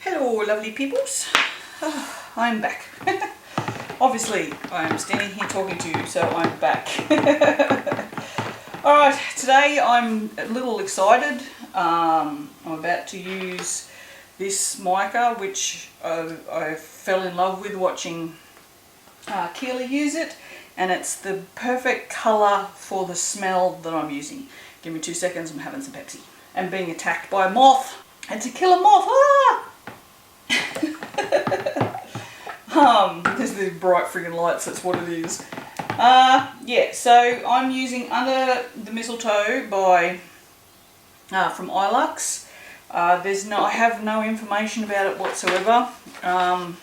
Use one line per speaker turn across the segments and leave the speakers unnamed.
Hello lovely peoples, I'm back. Obviously I'm standing here talking to you, so I'm back. Alright, today I'm a little excited. I'm about to use this mica which I fell in love with watching Kerry use it, and it's the perfect colour for the smell that I'm using. Give me 2 seconds, I'm having some Pepsi. I'm being attacked by a moth. And to kill a moth, there's the bright friggin' lights, that's what it is. Yeah, so I'm using Under the Mistletoe by from Ilux. I have no information about it whatsoever. Under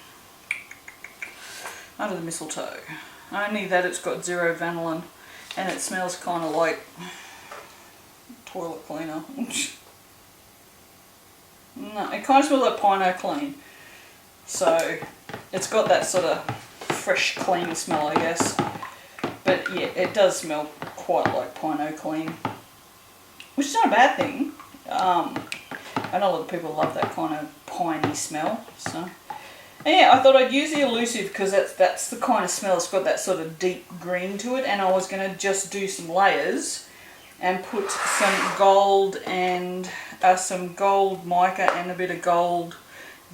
the Mistletoe. Only that it's got 0 vanillin and it smells kind of like toilet cleaner. No, it kind of smells like Pineal Cleanse. So it's got that sort of fresh, clean smell, I guess. But yeah, it does smell quite like Pineal Cleanse, which is not a bad thing. I know a lot of people love that kind of piney smell. So and yeah, I thought I'd use the elusive because that's the kind of smell. It's got that sort of deep green to it, and I was going to just do some layers and put some gold and some gold mica and a bit of gold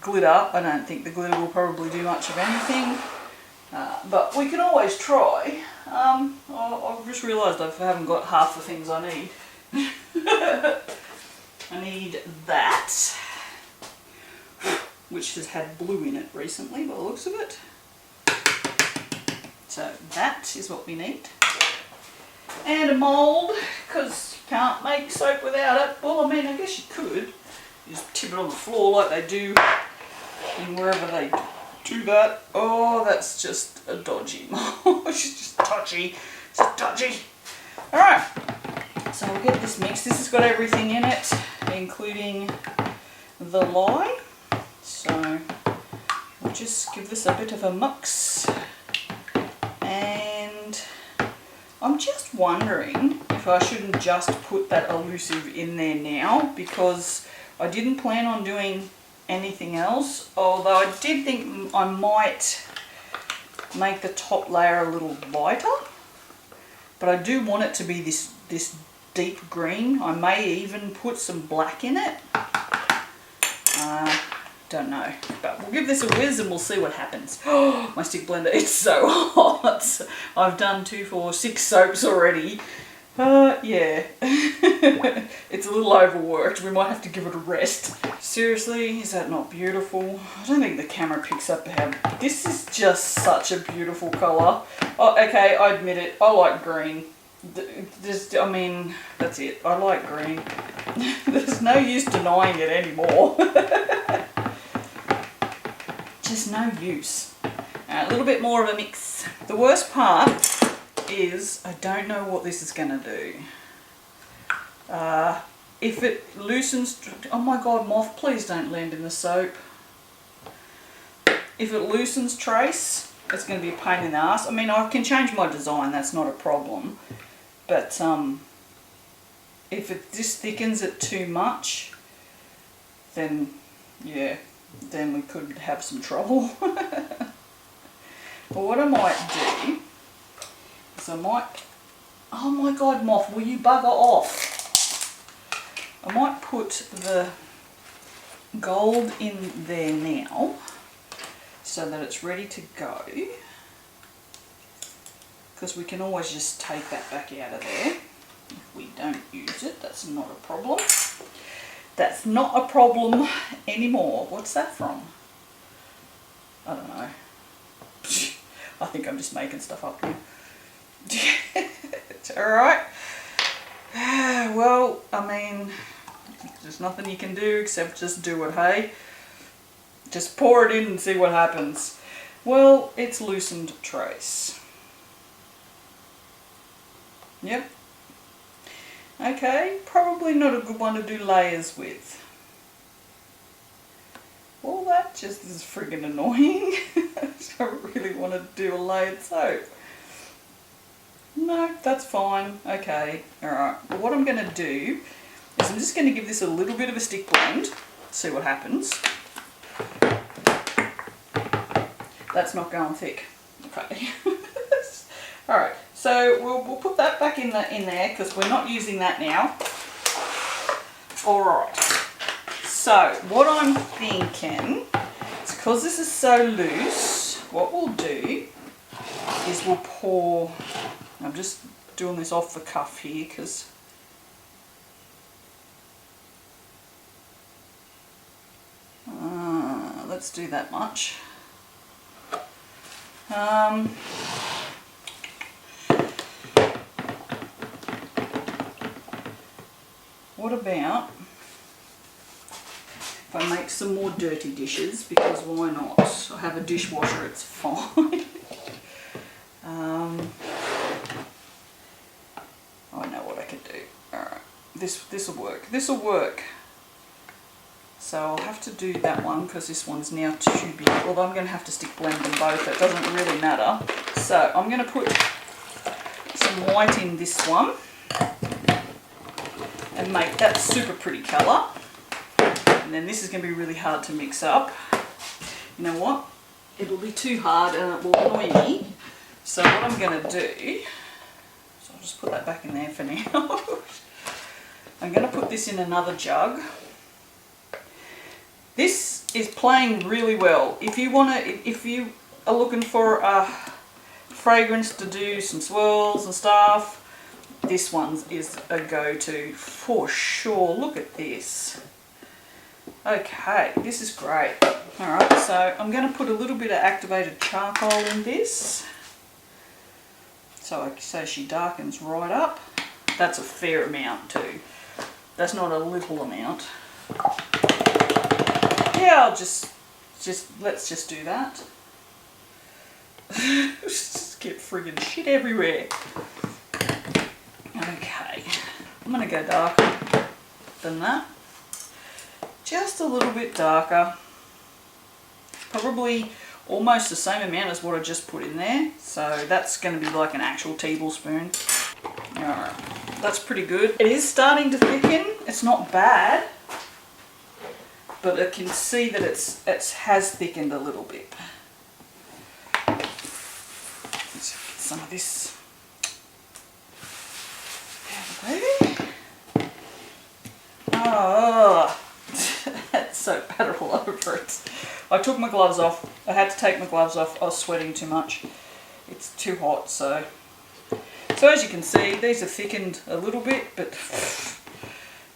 glitter. I don't think the glitter will probably do much of anything, but we can always try. I've just realised I haven't got half the things I need. I need that, which has had blue in it recently by the looks of it. So that is what we need. And a mould, because you can't make soap without it. Well, I mean, I guess you could. You just tip it on the floor like they do in wherever they do that. Oh, that's just a dodgy mould. It's just touchy. It's just touchy. Alright, so we'll get this mixed. This has got everything in it, including the lye. So we'll just give this a bit of a mix. And I'm just wondering if I shouldn't just put that elusive in there now, because I didn't plan on doing anything else, although I did think I might make the top layer a little lighter, but I do want it to be this deep green. I may even put some black in it. Don't know, but we'll give this a whiz and we'll see what happens. Oh, my stick blender, it's so hot. I've done 2, 4, 6 soaps already. Yeah, it's a little overworked. We might have to give it a rest. Seriously, is that not beautiful? I don't think the camera picks up how... This is just such a beautiful colour. Oh, okay, I admit it, I like green. I mean, that's it, I like green. There's no use denying it anymore. Just no use. A little bit more of a mix. The worst part is I don't know what this is going to do. If it loosens... Oh my god, moth, please don't land in the soap. If it loosens trace, it's going to be a pain in the ass. I mean, I can change my design, that's not a problem. But if it just thickens it too much, then yeah, then we could have some trouble. But what I might do is I might... Oh my god, moth, will you bugger off? I might put the gold in there now so that it's ready to go, because we can always just take that back out of there if we don't use it. That's not a problem. That's not a problem anymore. What's that from? I don't know. I think I'm just making stuff up now. Alright. Well, I mean, there's nothing you can do except just do it, hey? Just pour it in and see what happens. Well, it's loosened trace. Yep. Okay, probably not a good one to do layers with. Well, that just is friggin' annoying. I don't really want to do a layered soap. No, that's fine. Okay, alright. Well, what I'm going to do is I'm just going to give this a little bit of a stick blend, see what happens. That's not going thick. Okay. Alright, so we'll put that back in there because we're not using that now. Alright, so what I'm thinking is because this is so loose, what we'll do is we'll pour, I'm just doing this off the cuff here because let's do that much. What about if I make some more dirty dishes, because why not? I have a dishwasher, it's fine. I know what I can do. Alright, this will work. This will work. So I'll have to do that one because this one's now too big. Although I'm going to have to stick blend them both. It doesn't really matter. So I'm going to put some white in this one and make that super pretty colour. And then this is going to be really hard to mix up. You know what? It'll be too hard and it will annoy me. So what I'm going to do, so I'll just put that back in there for now. I'm going to put this in another jug. This is playing really well. If you are looking for a fragrance to do some swirls and stuff, this one is a go-to for sure. Look at this. Okay, this is great. Alright, so I'm going to put a little bit of activated charcoal in this. So she darkens right up. That's a fair amount too. That's not a little amount. Yeah, let's just do that. Just get friggin' shit everywhere. Okay, I'm gonna go darker than that. Just a little bit darker. Probably almost the same amount as what I just put in there. So that's gonna be like an actual tablespoon. Alright, that's pretty good. It is starting to thicken. It's not bad. But I can see that it has thickened a little bit. Let's get some of this out of there. Oh, that's so bad all over it. I took my gloves off. I had to take my gloves off. I was sweating too much. It's too hot, so as you can see, these are thickened a little bit, but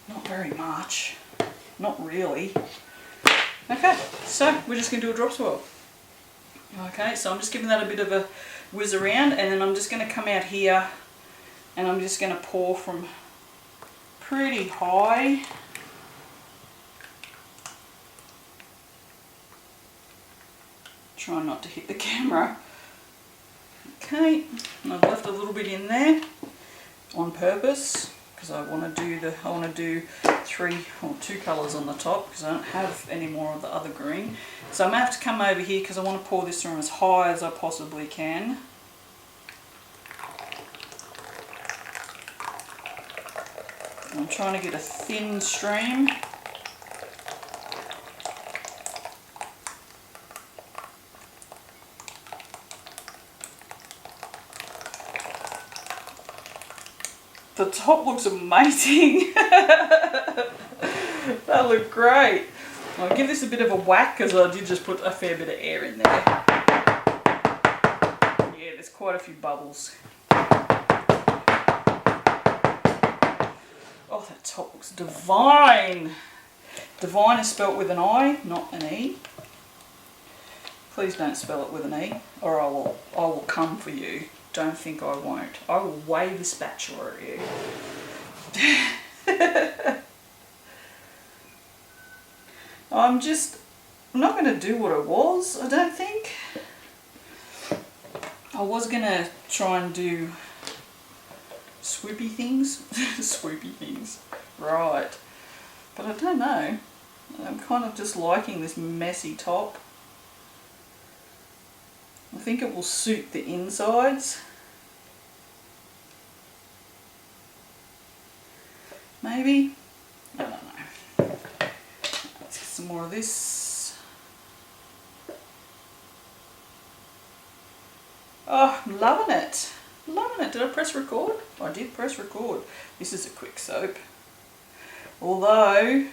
not very much. Not really. Okay, so we're just going to do a drop swirl. Okay, so I'm just giving that a bit of a whiz around, and then I'm just going to come out here and I'm just going to pour from pretty high. Try not to hit the camera. Okay, and I've left a little bit in there on purpose because I want to do 3 or 2 colours on the top because I don't have any more of the other green. So I'm going to have to come over here because I want to pour this from as high as I possibly can. I'm trying to get a thin stream. The top looks amazing. That looked great. I'll give this a bit of a whack because I did just put a fair bit of air in there. Yeah, there's quite a few bubbles. Oh, that top looks divine. Divine is spelt with an I, not an E. Please don't spell it with an E or I will come for you. Don't think I won't. I will wave a spatula at you. I'm not going to do what I was, I don't think. I was going to try and do swoopy things. Swoopy things. Right. But I don't know. I'm kind of just liking this messy top. I think it will suit the insides. Maybe? I don't know. Let's get some more of this. Oh, I'm loving it. Loving it. Did I press record? I did press record. This is a quick soap. Although,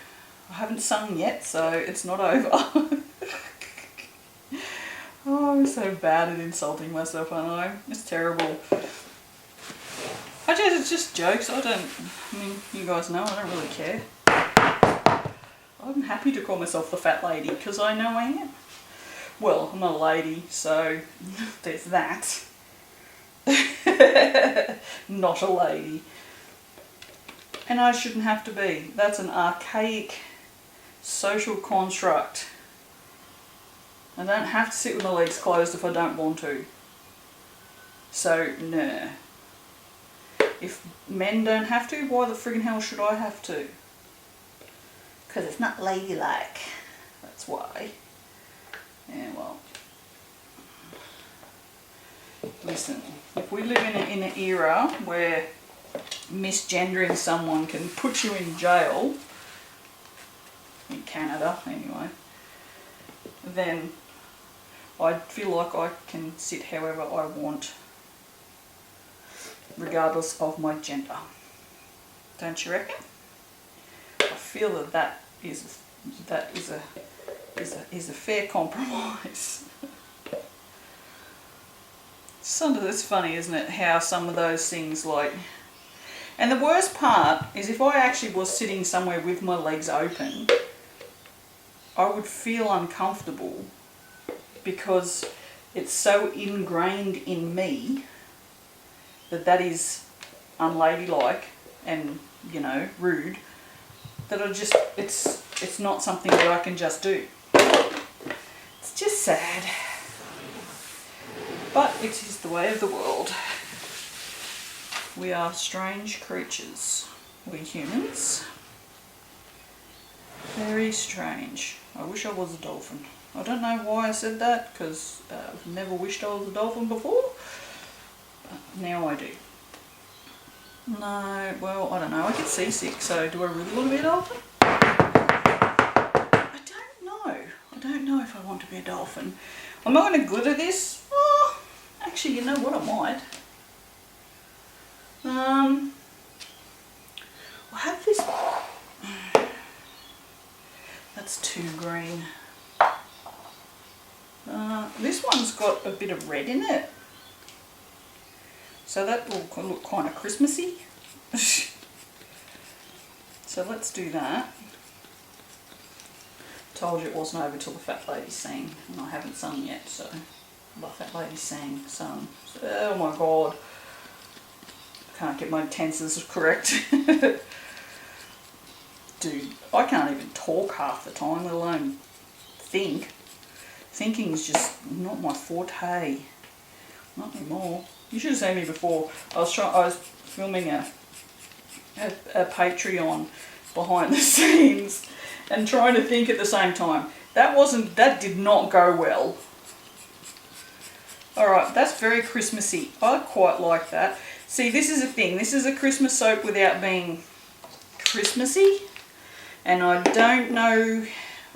I haven't sung yet, so it's not over. Oh, I'm so bad at insulting myself, I know. It's terrible. It's just jokes. I mean, you guys know I don't really care. I'm happy to call myself the fat lady, because I know I am. Well, I'm not a lady, so there's that. Not a lady. And I shouldn't have to be. That's an archaic social construct. I don't have to sit with my legs closed if I don't want to. So, nah. If men don't have to, why the friggin' hell should I have to? Because it's not ladylike. That's why. Yeah, well. Listen, if we live in an era where misgendering someone can put you in jail, in Canada anyway, then I feel like I can sit however I want, regardless of my gender. Don't you reckon? I feel that is a fair compromise. It's funny, isn't it, how some of those things like... And the worst part is if I actually was sitting somewhere with my legs open, I would feel uncomfortable because it's so ingrained in me that is unladylike and, you know, rude, that it's not something that I can just do. It's just sad. But it is the way of the world. We are strange creatures, we humans. Very strange. I wish I was a dolphin. I don't know why I said that, because I've never wished I was a dolphin before. But now I do. No, well, I don't know. I get seasick, so do I really want to be a dolphin? I don't know. I don't know if I want to be a dolphin. I'm not going to glitter this. Oh, actually, you know what? I might. I have this. That's too green. This one's got a bit of red in it, so that will look kind of Christmassy. So let's do that. Told you it wasn't over till the fat lady sang, and I haven't sung yet, so the fat lady sang, sung. Oh my god. Can't get my tenses correct. Dude, I can't even talk half the time, let alone think. Thinking is just not my forte. Not anymore. You should have seen me before. I was filming a Patreon behind the scenes and trying to think at the same time. That did not go well. Alright, that's very Christmassy. I quite like that. See, this is a thing. This is a Christmas soap without being Christmassy. And I don't know,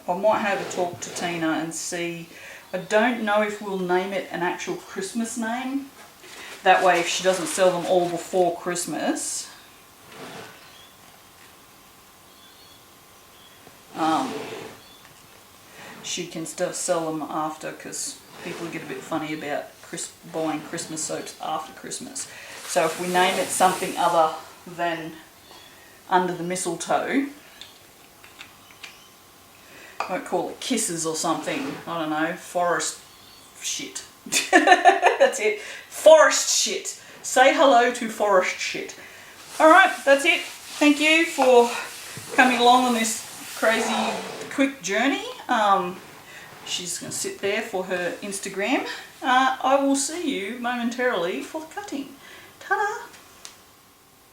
I might have a talk to Tina and see. I don't know if we'll name it an actual Christmas name. That way, if she doesn't sell them all before Christmas, she can still sell them after, because people get a bit funny about buying Christmas soaps after Christmas. So if we name it something other than Under the Mistletoe, I might call it Kisses or something. I don't know, forest shit. That's it. Forest shit. Say hello to forest shit. Alright, that's it. Thank you for coming along on this crazy quick journey. She's going to sit there for her Instagram. I will see you momentarily for the cutting. Ta-da!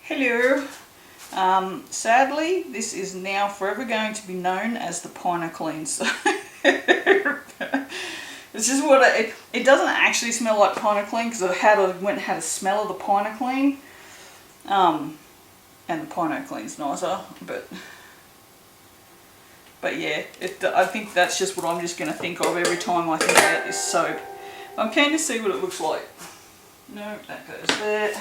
Hello. Sadly, this is now forever going to be known as the Pineal Cleanse. It's just what it doesn't actually smell like Pineal Cleanse, because I went and had a smell of the Pineal Cleanse, and the Pineal Cleanse nicer, but yeah, I think that's just what I'm just going to think of every time I think about this soap. I'm keen to see what it looks like. No, that goes there.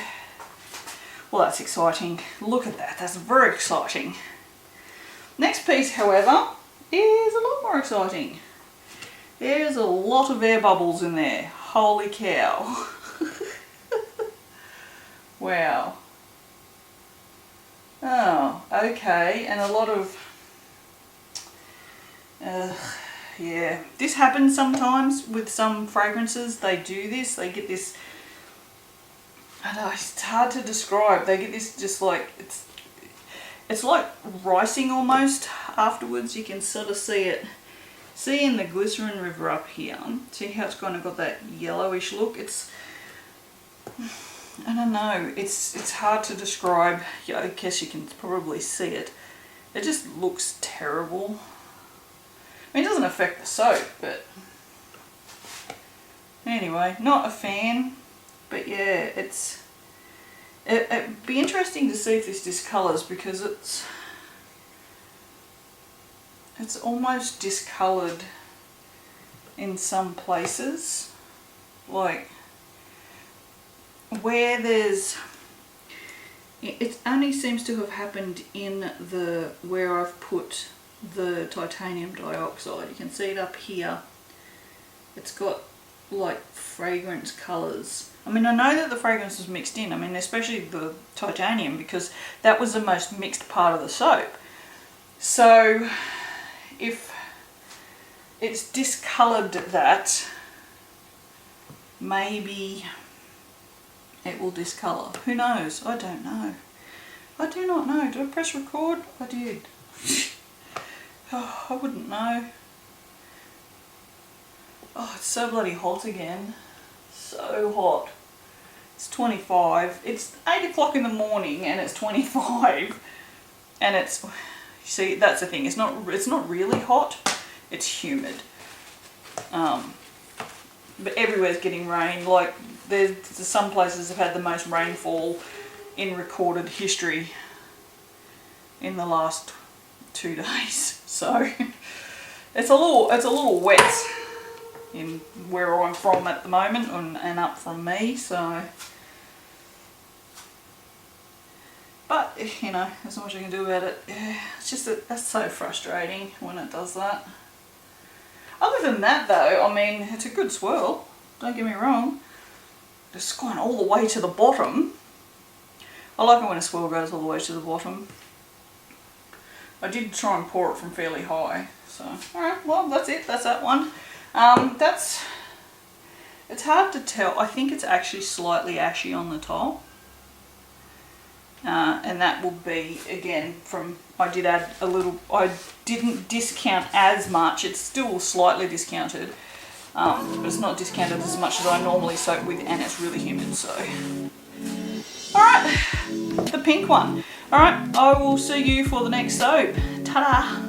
Well, that's exciting. Look at that. That's very exciting. Next piece, however, is a lot more exciting. There's a lot of air bubbles in there. Holy cow. Wow. Oh, okay. And a lot of... yeah. This happens sometimes with some fragrances. They do this. They get this... I don't know, it's hard to describe. They get this just like... It's like ricing almost afterwards. You can sort of see it. See in the glycerin river up here. See how it's kind of got that yellowish look? It's... I don't know. It's hard to describe. Yeah, I guess you can probably see it. It just looks terrible. I mean, it doesn't affect the soap, but... Anyway, not a fan. But yeah, it'd be interesting to see if this discolours, because it's almost discoloured in some places, like where there's, it only seems to have happened in the, where I've put the titanium dioxide. You can see it up here. It's got like fragrance colours. I mean, I know that the fragrance was mixed in. I mean, especially the titanium, because that was the most mixed part of the soap. So if it's discoloured that, maybe it will discolour. Who knows? I don't know. I do not know. Did I press record? I did. Oh, I wouldn't know. Oh, it's so bloody hot again. So hot. It's 25. It's 8 o'clock in the morning and it's 25. And it's, you see, that's the thing. It's not really hot. It's humid. But everywhere's getting rain. Like there's some places have had the most rainfall in recorded history in the last 2 days. So it's a little wet in where I'm from at the moment, and up from me, so, but you know, there's not much I can do about it. Yeah, it's just that that's so frustrating when it does that. Other than that though, I mean, it's a good swirl, don't get me wrong. It's gone all the way to the bottom. I like it when a swirl goes all the way to the bottom. I did try and pour it from fairly high, so alright, well that's it, that's that one. It's hard to tell. I think it's actually slightly ashy on the top. And that will be, again, from, I did add a little, I didn't discount as much. It's still slightly discounted, but it's not discounted as much as I normally soap with, and it's really humid, so. Alright, the pink one. Alright, I will see you for the next soap. Ta-da!